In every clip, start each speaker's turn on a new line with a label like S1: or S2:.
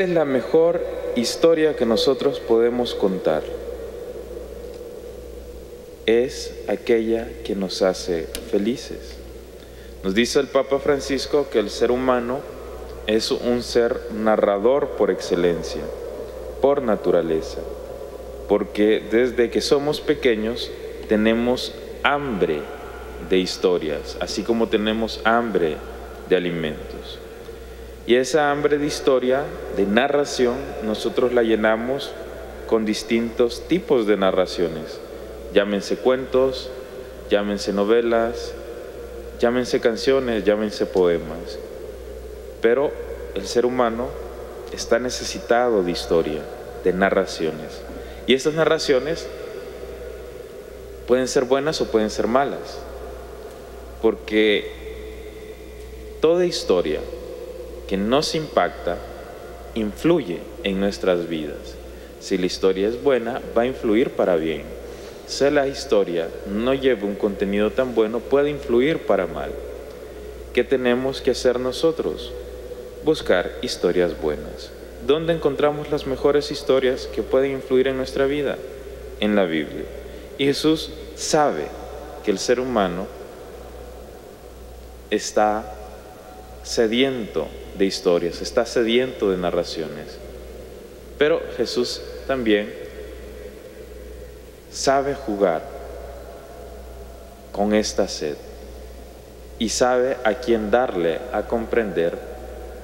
S1: ¿Cuál es la mejor historia que nosotros podemos contar? Es aquella que nos hace felices. Nos dice el Papa Francisco que el ser humano es un ser narrador por excelencia, por naturaleza, porque desde que somos pequeños tenemos hambre de historias, así como tenemos hambre de alimentos. Y esa hambre de historia, de narración, nosotros la llenamos con distintos tipos de narraciones. Llámense cuentos, llámense novelas, llámense canciones, llámense poemas. Pero el ser humano está necesitado de historia, de narraciones. Y estas narraciones pueden ser buenas o pueden ser malas, porque toda historia que nos impacta influye en nuestras vidas. Si la historia es buena, va a influir para bien. Si la historia no lleva un contenido tan bueno, puede influir para mal. ¿Qué tenemos que hacer nosotros? Buscar historias buenas. ¿Dónde encontramos las mejores historias que pueden influir en nuestra vida? En la Biblia. Y Jesús sabe que el ser humano está sediento de historias, está sediento de narraciones. Pero Jesús también sabe jugar con esta sed y sabe a quién darle a comprender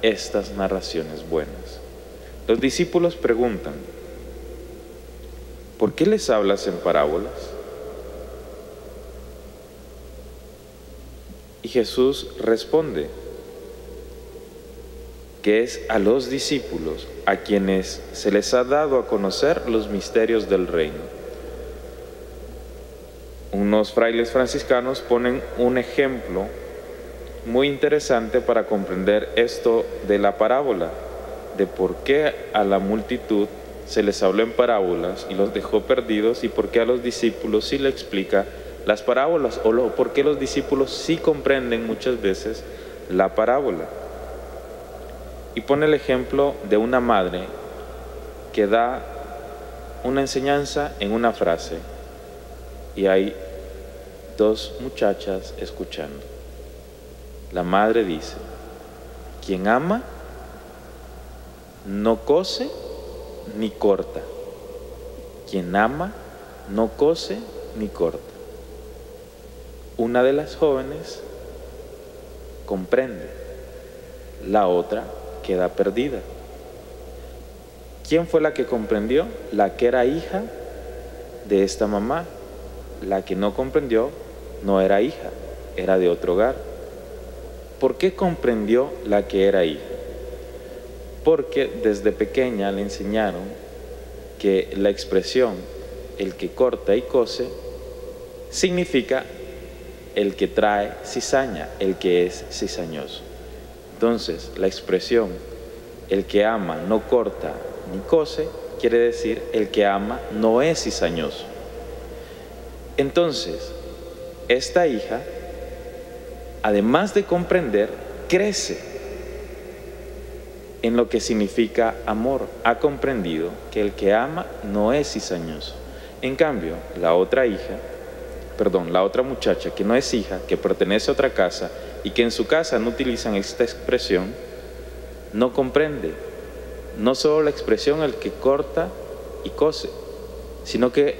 S1: estas narraciones buenas. Los discípulos preguntan: ¿por qué les hablas en parábolas? Y Jesús responde que es a los discípulos a quienes se les ha dado a conocer los misterios del reino. Unos frailes franciscanos ponen un ejemplo muy interesante para comprender esto de la parábola, de por qué a la multitud se les habló en parábolas y los dejó perdidos, y por qué a los discípulos sí le explica las parábolas, o por qué los discípulos sí comprenden muchas veces la parábola. Y pone el ejemplo de una madre que da una enseñanza en una frase y hay dos muchachas escuchando. La madre dice: quien ama no cose ni corta. Quien ama no cose ni corta. Una de las jóvenes comprende, la otra queda perdida. ¿Quién fue la que comprendió? La que era hija de esta mamá. La que no comprendió no era hija, era de otro hogar. ¿Por qué comprendió la que era hija? Porque desde pequeña le enseñaron que la expresión el que corta y cose significa el que trae cizaña, el que es cizañoso. Entonces, la expresión el que ama no corta ni cose quiere decir el que ama no es cizañoso. Entonces, esta hija, además de comprender, crece en lo que significa amor. Ha comprendido que el que ama no es cizañoso. En cambio, la otra muchacha que no es hija, que pertenece a otra casa y que en su casa no utilizan esta expresión, no comprende no solo la expresión el que corta y cose, sino que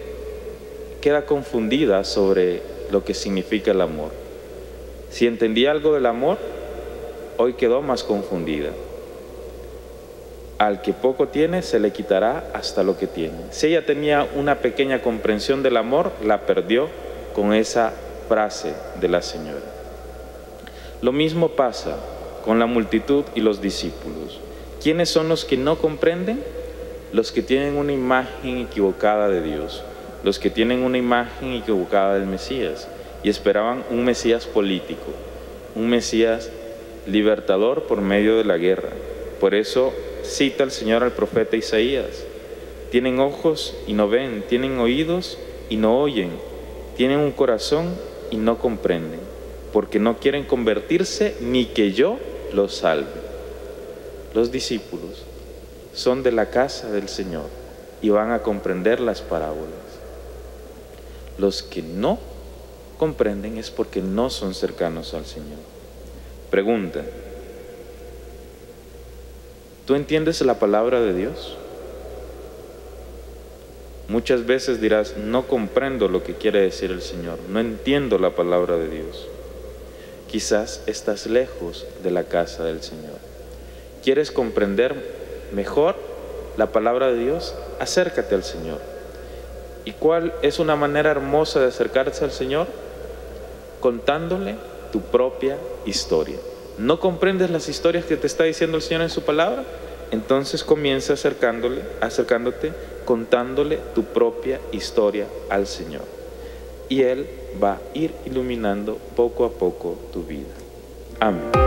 S1: queda confundida sobre lo que significa el amor. Si entendía algo del amor, hoy quedó más confundida. Al que poco tiene se le quitará hasta lo que tiene. Si ella tenía una pequeña comprensión del amor, la perdió con esa frase de la señora. Lo mismo pasa con la multitud y los discípulos. ¿Quiénes son los que no comprenden? Los que tienen una imagen equivocada de Dios, los que tienen una imagen equivocada del Mesías y esperaban un Mesías político, un Mesías libertador por medio de la guerra. Por eso cita el Señor al profeta Isaías: tienen ojos y no ven, tienen oídos y no oyen, tienen un corazón y no comprenden, porque no quieren convertirse ni que yo los salve. Los discípulos son de la casa del Señor y van a comprender las parábolas. Los que no comprenden es porque no son cercanos al Señor. Pregunta: ¿tú entiendes la palabra de Dios? Muchas veces dirás: no comprendo lo que quiere decir el Señor, no entiendo la palabra de Dios. Quizás estás lejos de la casa del Señor. ¿Quieres comprender mejor la palabra de Dios? Acércate al Señor. ¿Y cuál es una manera hermosa de acercarse al Señor? Contándole tu propia historia. ¿No comprendes las historias que te está diciendo el Señor en su palabra? Entonces comienza acercándote, contándole tu propia historia al Señor. Y Él va a ir iluminando poco a poco tu vida. Amén.